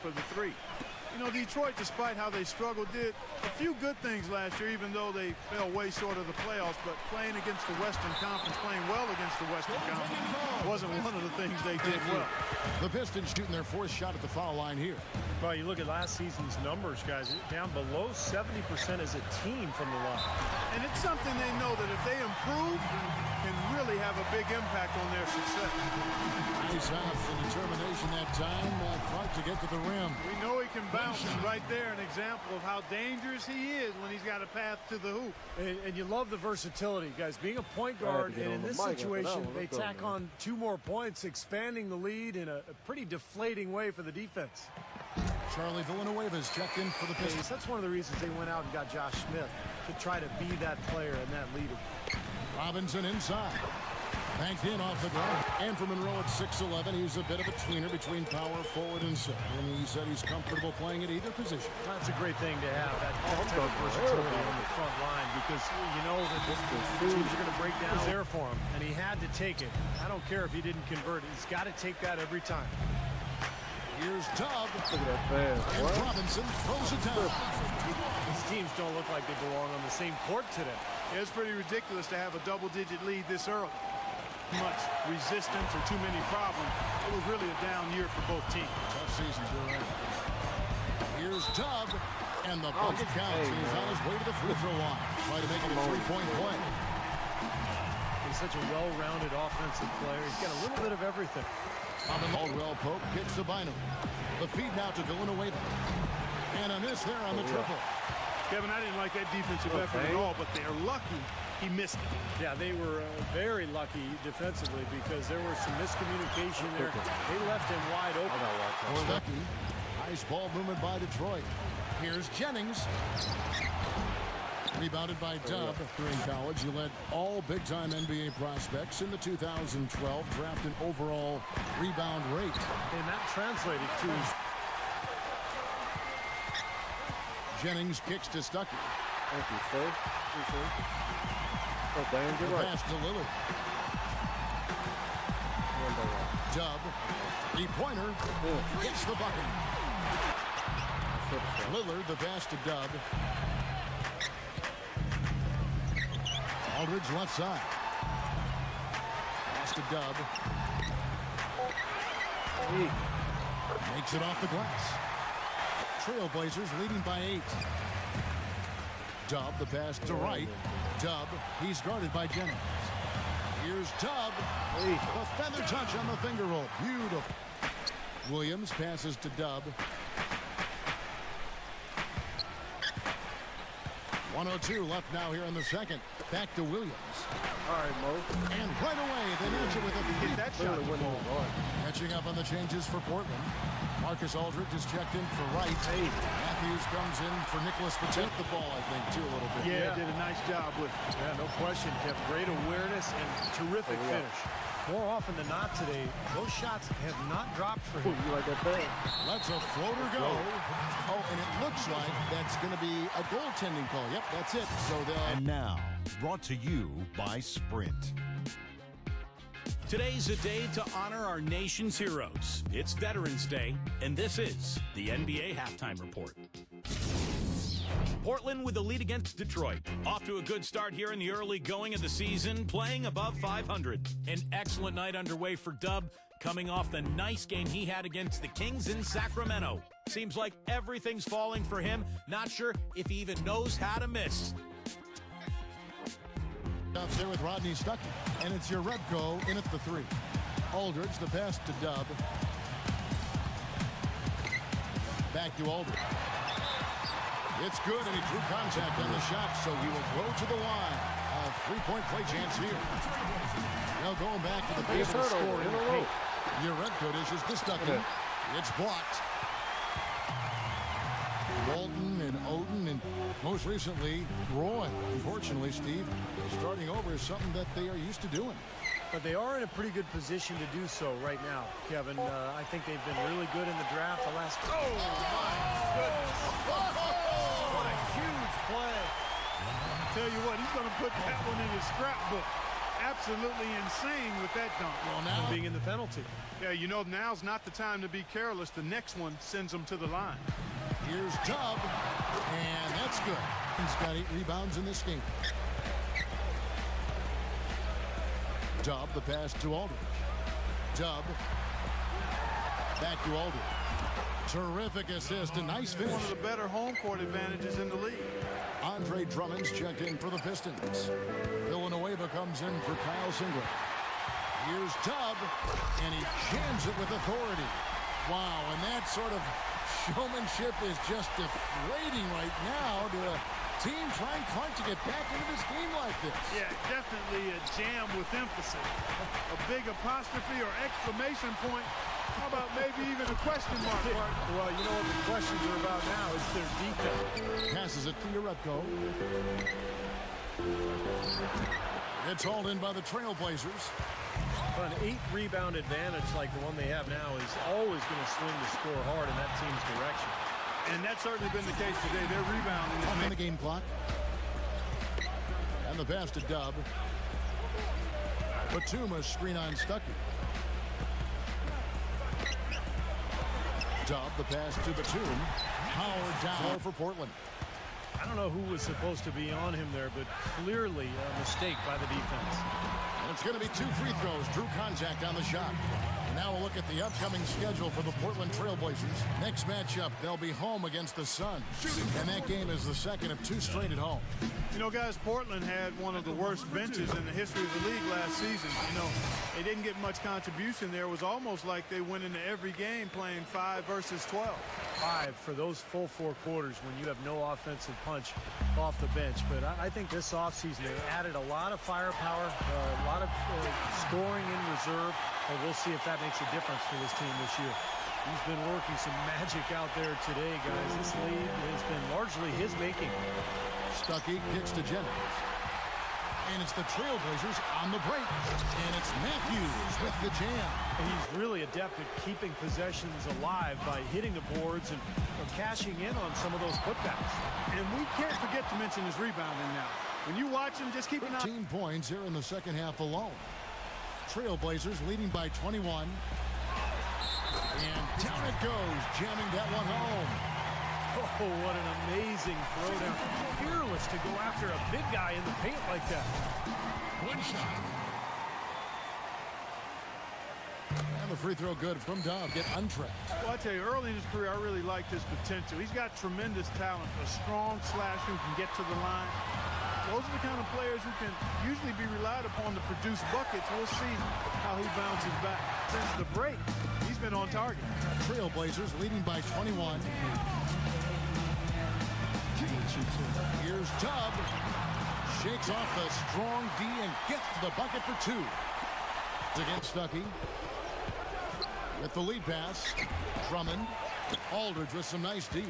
for the three. You know, Detroit, despite how they struggled, did a few good things last year, even though they fell way short of the playoffs. But playing against the Western Conference, playing well against the Western Conference, wasn't one of the things they did well. The Pistons shooting their fourth shot at the foul line here. Well, you look at last season's numbers, guys, down below 70% as a team from the line. And it's something they know that if they improve, can really have a big impact on their success. Nice off the determination that time. Clark to get to the rim. We know he can bounce, and right there an example of how dangerous he is when he's got a path to the hoop. And you love the versatility, guys. Being a point guard, and in this situation, they tack on 2 more points, expanding the lead in a pretty deflating way for the defense. Charlie Villanueva's checked in for the Pistons. That's one of the reasons they went out and got Josh Smith, to try to be that player and that leader. Robinson inside. Banked in off the ground. And for Monroe at 6'11", he's a bit of a tweener between power forward and center. And he said he's comfortable playing at either position. That's a great thing to have, that type of versatility on the front line, because you know that teams are going to break down. It was there for him, and he had to take it. I don't care if he didn't convert. He's got to take that every time. Here's Dub. Look at that pass. And Robinson throws it down. These teams don't look like they belong on the same court today. It's pretty ridiculous to have a double-digit lead this early. Much resistance or too many problems. It was really a down year for both teams. Tough season, you're right. Here's Dub. And the bucket counts. And he's on his way to the free throw line. Try to make it a 3-point play. He's such a well-rounded offensive player. He's got a little bit of everything. Caldwell Pope kicks to Bynum. The feed now to Villanueva. And a miss there on the triple. Kevin, I didn't like that defensive effort at all, but they're lucky he missed it. Yeah, they were very lucky defensively because there was some miscommunication there. They left him wide open. Lucky. Nice ball movement by Detroit. Here's Jennings. Rebounded by Dub. During college, he led all big-time NBA prospects in the 2012 draft and overall rebound rate. And that translated to his... Jennings kicks to Stuckey. Thank you, sir. Oh, damn, you're right. Pass to Lillard. Dub. Three-pointer. Hits the bucket. Lillard, the pass to Dub. Aldridge left side. Pass to Dub. Makes it off the glass. Trailblazers leading by 8. Dub, the pass to right. Dub, he's guarded by Jennings. Here's Dub. The feather touch on the finger roll. Beautiful. Williams passes to Dub. 1:02 left now here in the second. Back to Williams. All right, Mo. And right away, they match it with a Get that shot. catching up on the changes for Portland. Marcus Aldridge is checked in for Wright. Matthews comes in for Nicholas Patet. The ball, I think, too, a little bit. Yeah, did a nice job with it. Yeah, no question, Kev. Great awareness and terrific finish. More often than not today, those shots have not dropped for him. You like that pass? Lets a floater go. Oh, and it looks like that's going to be a goaltending call. Yep, that's it. So And now, brought to you by Sprint. Today's a day to honor our nation's heroes. It's Veterans Day, and this is the NBA Halftime Report. Portland with the lead against Detroit. Off to a good start here in the early going of the season, playing above 500. An excellent night underway for Dub, coming off the nice game he had against the Kings in Sacramento. Seems like everything's falling for him. Not sure if he even knows how to miss. Up there with Rodney Stuckey. And it's your Rebko in at the 3. Aldridge, the pass to Dub. Back to Aldridge. It's good, and he drew contact on the shot, so he will go to the line. A 3-point play chance here. Now going back to the base of the score in the paint. Your Rebko dishes to Stuckey. It's blocked. Walton and Oden, and most recently, Roy. Unfortunately, Steve, starting over is something that they are used to doing. But they are in a pretty good position to do so right now, Kevin. I think they've been really good in the draft the last... Oh, my goodness. What a huge play. Tell you what, he's going to put that one in his scrapbook. absolutely insane with that dunk. Well, now being in the penalty. Yeah, you know, now's not the time to be careless. The next one sends them to the line. here's Dub, and that's good. He's got 8 rebounds in this game. Dub, the pass to Aldridge. Dub, back to Aldridge. Terrific assist, a nice finish. One of the better home court advantages in the league. Andre Drummond's checked in for the Pistons. Villanueva comes in for Kyle Singler. Here's Dub, and he jams it with authority. Wow, and that sort of showmanship is just deflating right now to a team trying to get back into this game like this. Yeah, definitely a jam with emphasis. A big apostrophe or exclamation point. How about maybe even a question mark? Well, you know what the questions are about now is their defense. Passes it to Urepko. It's hauled in by the Trailblazers. But an 8-rebound advantage like the one they have now is always going to swing the score hard in that team's direction. And that's certainly been the case today. They're rebounding. On the game clock. And the pass to Dub. Batum, screen on Stuckey. Dub, the pass to Batum. Howard down for Portland. I don't know who was supposed to be on him there, but clearly a mistake by the defense. And it's going to be 2 free throws. Drew contact on the shot. And now we'll look at the upcoming schedule for the Portland Trailblazers. Next matchup, they'll be home against the Suns. And that game is the second of 2 straight at home. You know, guys, Portland had one of the worst benches in the history of the league last season. You know, they didn't get much contribution there. It was almost like they went into every game playing 5 versus 12. 5 for those full 4 quarters when you have no offensive punch off the bench. But I think this offseason they added a lot of firepower, a lot of scoring in reserve. And we'll see if that makes a difference for this team this year. He's been working some magic out there today, guys. This lead has been largely his making. Stuckey kicks to Jennings. And it's the Trailblazers on the break. And it's Matthews with the jam. And he's really adept at keeping possessions alive by hitting the boards and cashing in on some of those putbacks. And we can't forget to mention his rebounding now. When you watch him, just keep an eye. 13 points here in the second half alone. Trailblazers leading by 21. And down it goes, jamming that one home. Oh, what an amazing throwdown. Fearless to go after a big guy in the paint like that. One shot. And the free throw good from Dub. Get untrapped. Well, I tell you, early in his career, I really liked his potential. He's got tremendous talent, a strong slasher who can get to the line. Those are the kind of players who can usually be relied upon to produce buckets. We'll see how he bounces back. Since the break, he's been on target. Trailblazers leading by 21. Here's Dub. Shakes off the strong D and gets the bucket for 2. Against Stuckey. With the lead pass. Drummond. Aldridge with some nice D.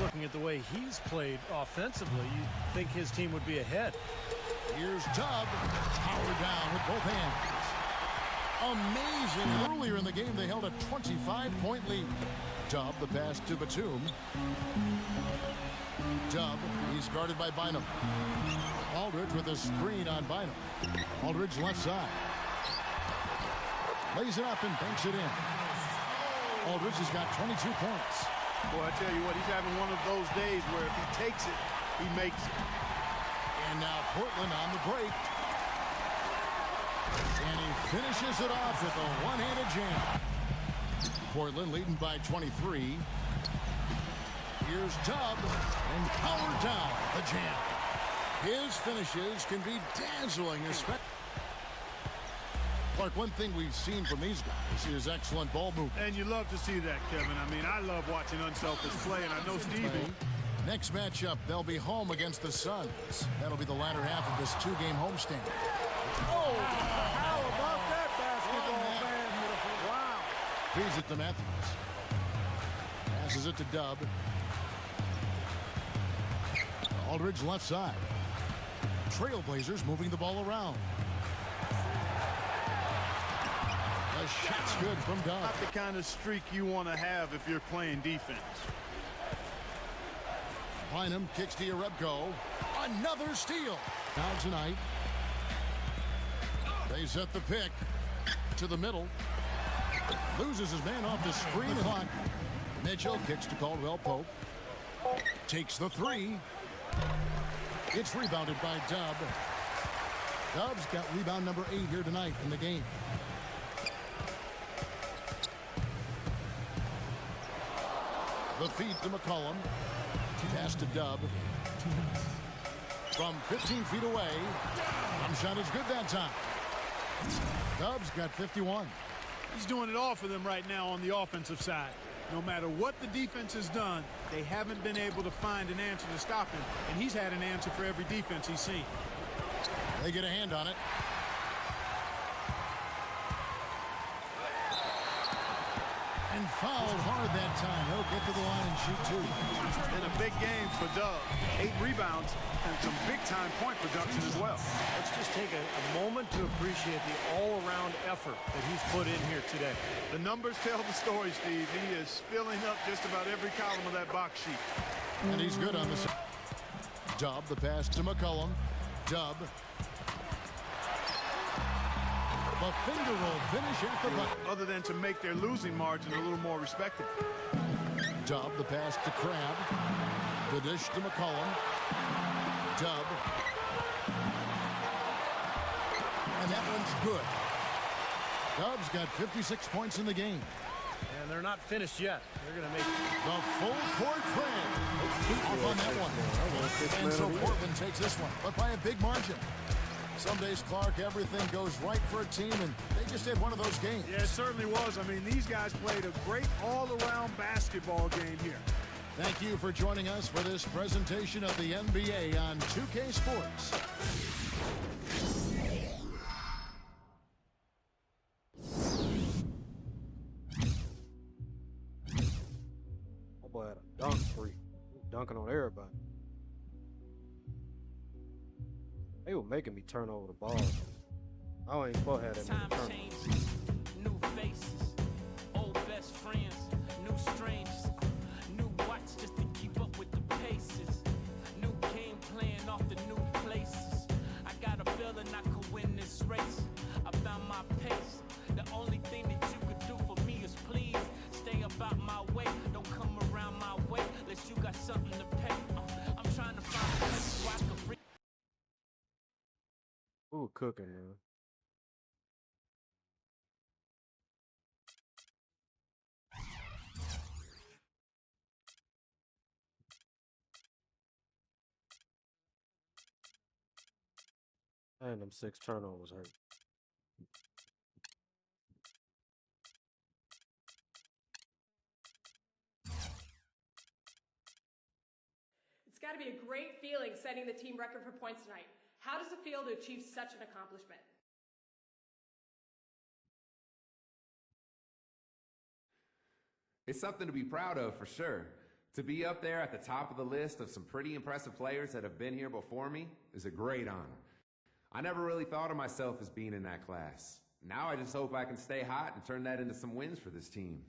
Looking at the way he's played offensively, you'd think his team would be ahead. Here's Dub. Howard down with both hands. Amazing. Earlier in the game, they held a 25-point lead. Dub, the pass to Batum. Dub, he's guarded by Bynum. Aldridge with a screen on Bynum. Aldridge left side. Lays it up and banks it in. Aldridge has got 22 points. Boy, I tell you what, he's having one of those days where if he takes it, he makes it. And now Portland on the break. And he finishes it off with a one-handed jam. Portland leading by 23. Here's Dub and Howard down the jam. His finishes can be dazzling, especially. Clark, one thing we've seen from these guys is excellent ball movement. And you love to see that, Kevin. I mean, I love watching unselfish play, and I know Stevie. Next matchup, they'll be home against the Suns. That'll be the latter half of this 2-game homestand. Oh, how about that basketball, man? Beautiful. Wow. Feeds it to Matthews. Passes it to Dub. Aldridge left side. Trailblazers moving the ball around. The shot's good from Dub. Not the kind of streak you want to have if you're playing defense. Bynum kicks to Urepko. Another steal. Now tonight. They set the pick to the middle. Loses his man off the screen. Hot. Mitchell kicks to Caldwell Pope. Takes the three. It's rebounded by Dub. Dub's got rebound number 8 here tonight in the game. The feed to McCollum. Pass to Dub. From 15 feet away. Jump shot is good that time. Dub's got 51. He's doing it all for them right now on the offensive side. No matter what the defense has done, they haven't been able to find an answer to stop him, and he's had an answer for every defense he's seen. They get a hand on it. And fouls hard that time. He'll get to the line and shoot 2. And a big game for Dub. 8 rebounds and some big-time point production as well. Let's just take a moment to appreciate the all-around effort that he's put in here today. The numbers tell the story, Steve. He is filling up just about every column of that box sheet. And he's good on this. Dub, the pass to McCollum. Dub. The finger roll finish at the bucket. Other than to make their losing margin a little more respectable. Dub, the pass to Crab. The dish to McCollum. Dub. And that one's good. Dub's got 56 points in the game. And they're not finished yet. They're going to make the full court frame. Off on that one. And so Portland takes this one, but by a big margin. Some days, Clark, everything goes right for a team, and they just had one of those games. Yeah, it certainly was. I mean, these guys played a great all-around basketball game here. Thank you for joining us for this presentation of the NBA on 2K Sports. My boy had a dunk freak. Dunking on everybody. They were making me turn over the ball. I ain't supposed to have that many turnovers. New faces, old best friends, new strangers, new watch just to keep up with the paces, new game plan off the new places. I got a feeling I could win this race. I found my pace. The only thing that you could do for me is please stay about my way. Don't come around my way unless you got something to pay. I'm trying to find a place where I can free. Ooh, cooking, man. And them 6 turnovers hurt. It's got to be a great feeling setting the team record for points tonight. How does it feel to achieve such an accomplishment? It's something to be proud of for sure. To be up there at the top of the list of some pretty impressive players that have been here before me is a great honor. I never really thought of myself as being in that class. Now I just hope I can stay hot and turn that into some wins for this team.